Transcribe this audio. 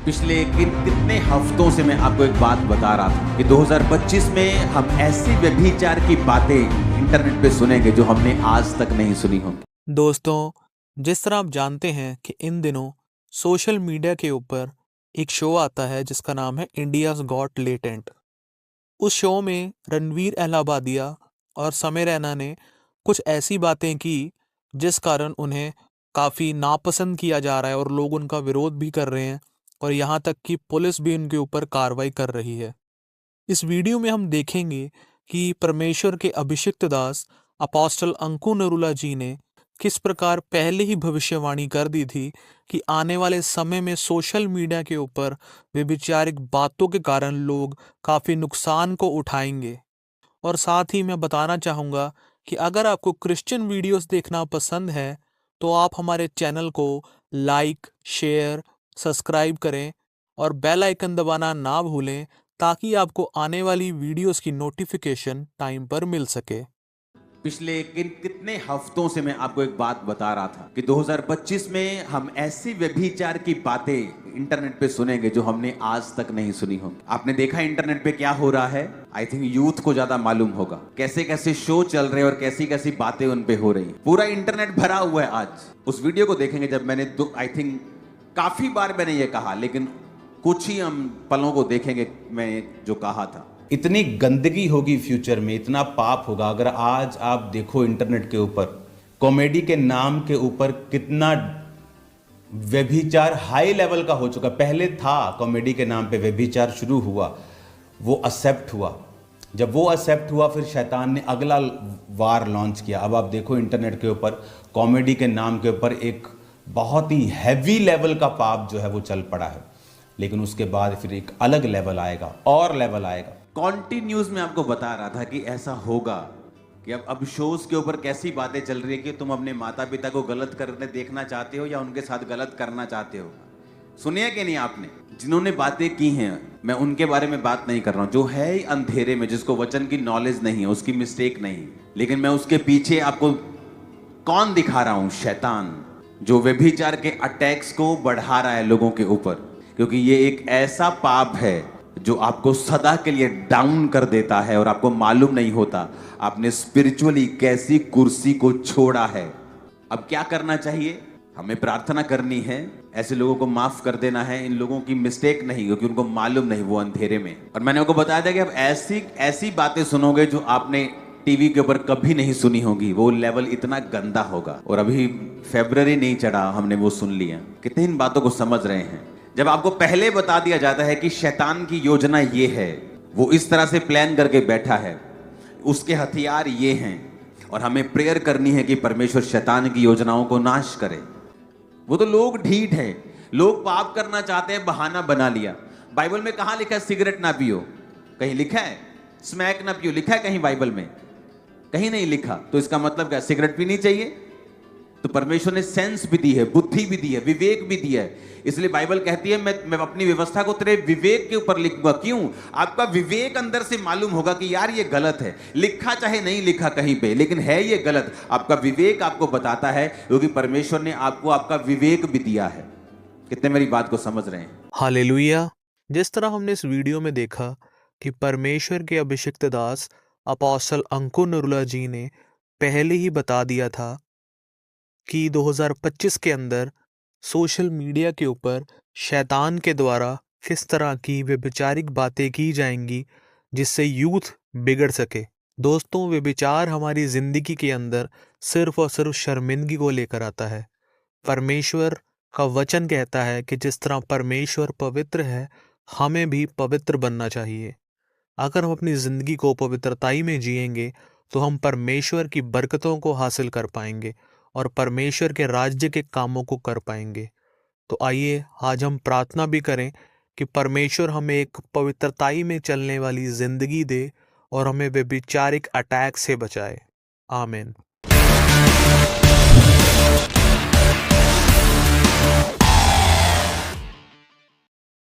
पिछले कितने हफ्तों से मैं आपको एक बात बता रहा था कि 2025 में हम ऐसी व्यभिचार की बातें इंटरनेट पे सुनेंगे जो हमने आज तक नहीं सुनी होंगी। दोस्तों, जिस तरह आप जानते हैं कि इन दिनों सोशल मीडिया के ऊपर एक शो आता है जिसका नाम है इंडियाज गॉट लेटेंट। उस शो में रणवीर अहलाबादिया और समय रैना ने कुछ ऐसी बातें की जिस कारण उन्हें काफ़ी नापसंद किया जा रहा है और लोग उनका विरोध भी कर रहे हैं और यहाँ तक कि पुलिस भी उनके ऊपर कार्रवाई कर रही है। इस वीडियो में हम देखेंगे कि परमेश्वर के अभिषिक्त दास अपोस्टल अंकु नरूला जी ने किस प्रकार पहले ही भविष्यवाणी कर दी थी कि आने वाले समय में सोशल मीडिया के ऊपर व्यभिचारिक बातों के कारण लोग काफ़ी नुकसान को उठाएंगे। और साथ ही मैं बताना चाहूँगा कि अगर आपको क्रिश्चियन वीडियोस देखना पसंद है तो आप हमारे चैनल को लाइक, शेयर, सब्सक्राइब करें और बेल आइकन दबाना ना भूलें ताकि आपको आने वाली वीडियोस की नोटिफिकेशन टाइम पर मिल सके। पिछले कितने हफ्तों से मैं आपको एक बात बता रहा था कि 2025 में हम ऐसी व्यभिचार की बातें इंटरनेट पे सुनेंगे जो हमने आज तक नहीं सुनी होंगी। आपने देखा इंटरनेट पे क्या हो रहा है? आई थिंक यूथ को ज्यादा मालूम होगा कैसे कैसे शो चल रहे हैं और कैसी कैसी बातें उन पे हो रही हैं। पूरा इंटरनेट भरा हुआ है। आज उस वीडियो को देखेंगे जब मैंने आई थिंक काफी बार मैंने ये कहा, लेकिन कुछ ही हम पलों को देखेंगे मैं जो कहा था। इतनी गंदगी होगी फ्यूचर में, इतना पाप होगा। अगर आज आप देखो इंटरनेट के ऊपर कॉमेडी के नाम के ऊपर कितना व्यभिचार हाई लेवल का हो चुका। पहले था कॉमेडी के नाम पे व्यभिचार शुरू हुआ, वो एक्सेप्ट हुआ। जब वो एक्सेप्ट हुआ फिर शैतान ने अगला वार लॉन्च किया। अब आप देखो इंटरनेट के ऊपर कॉमेडी के नाम के ऊपर एक बहुत ही हैवी लेवल का पाप जो है वो चल पड़ा है। लेकिन उसके बाद फिर एक अलग लेवल आएगा और लेवल आएगा। कॉन्टिन्यूज में आपको बता रहा था कि ऐसा होगा कि अब शोज के ऊपर कैसी बातें चल रही है कि तुम अपने माता पिता को गलत करने देखना चाहते हो या उनके साथ गलत करना चाहते हो। सुनिए कि नहीं आपने? जिन्होंने बातें की हैं मैं उनके बारे में बात नहीं कर रहा हूं। जो है ही अंधेरे में, जिसको वचन की नॉलेज नहीं है, उसकी मिस्टेक नहीं, लेकिन मैं उसके पीछे आपको कौन दिखा रहा हूं? शैतान, जो व्यभिचार के अटैक्स को बढ़ा रहा है लोगों के ऊपर। क्योंकि ये एक ऐसा पाप है जो आपको सदा के लिए डाउन कर देता है और आपको मालूम नहीं होता आपने स्पिरिचुअली कैसी कुर्सी को छोड़ा है। अब क्या करना चाहिए? हमें प्रार्थना करनी है, ऐसे लोगों को माफ कर देना है। इन लोगों की मिस्टेक नहीं, क्योंकि उनको मालूम नहीं, वो अंधेरे में। और मैंने आपको बताया था कि अब ऐसी ऐसी बातें सुनोगे जो आपने टीवी के ऊपर कभी नहीं सुनी होगी। वो लेवल इतना गंदा होगा। और अभी फरवरी नहीं चढ़ा, हमने वो सुन लिया। कितने इन बातों को समझ रहे हैं? जब आपको पहले बता दिया जाता है कि शैतान की योजना ये है, वो इस तरह से प्लान करके बैठा है, उसके हथियार ये हैं, और हमें प्रेयर करनी है कि परमेश्वर शैतान की योजनाओं को नाश करे। वो तो लोग ढीठ हैं, लोग पाप करना चाहते हैं, बहाना बना लिया। बाइबल में कहां लिखा है सिगरेट ना पियो? कहीं लिखा है स्मैक ना पियो? लिखा है कहीं बाइबल में? कहीं नहीं लिखा। तो इसका मतलब क्या? सिगरेट पीनी चाहिए? तो परमेश्वर ने सेंस भी दी है, बुद्धि भी दी है, विवेक भी दिया है। इसलिए बाइबल कहती है मैं अपनी व्यवस्था को तेरे विवेक के ऊपर लिखूंगा। क्यों? आपका विवेक अंदर से मालूम होगा कि यार ये गलत है। लिखा चाहे नहीं लिखा कहीं पे, लेकिन है ये गलत। आपका विवेक आपको बताता है, क्योंकि परमेश्वर ने आपको आपका विवेक भी दिया है। कितने मेरी बात को समझ रहे हैं? हालेलुया। जिस तरह हमने इस वीडियो में देखा कि परमेश्वर के अभिषिक्त दास अपोस्टल अंकु नरूला जी ने पहले ही बता दिया था कि 2025 के अंदर सोशल मीडिया के ऊपर शैतान के द्वारा किस तरह की व्यभिचारिक बातें की जाएंगी जिससे यूथ बिगड़ सके। दोस्तों, व्यभिचार हमारी जिंदगी के अंदर सिर्फ और सिर्फ शर्मिंदगी को लेकर आता है। परमेश्वर का वचन कहता है कि जिस तरह परमेश्वर पवित्र है, हमें भी पवित्र बनना चाहिए। अगर हम अपनी जिंदगी को पवित्रताई में जिएंगे तो हम परमेश्वर की बरकतों को हासिल कर पाएंगे और परमेश्वर के राज्य के कामों को कर पाएंगे। तो आइए आज हम प्रार्थना भी करें कि परमेश्वर हमें एक पवित्रताई में चलने वाली जिंदगी दे और हमें व्यभिचारिक अटैक से बचाए। आमीन।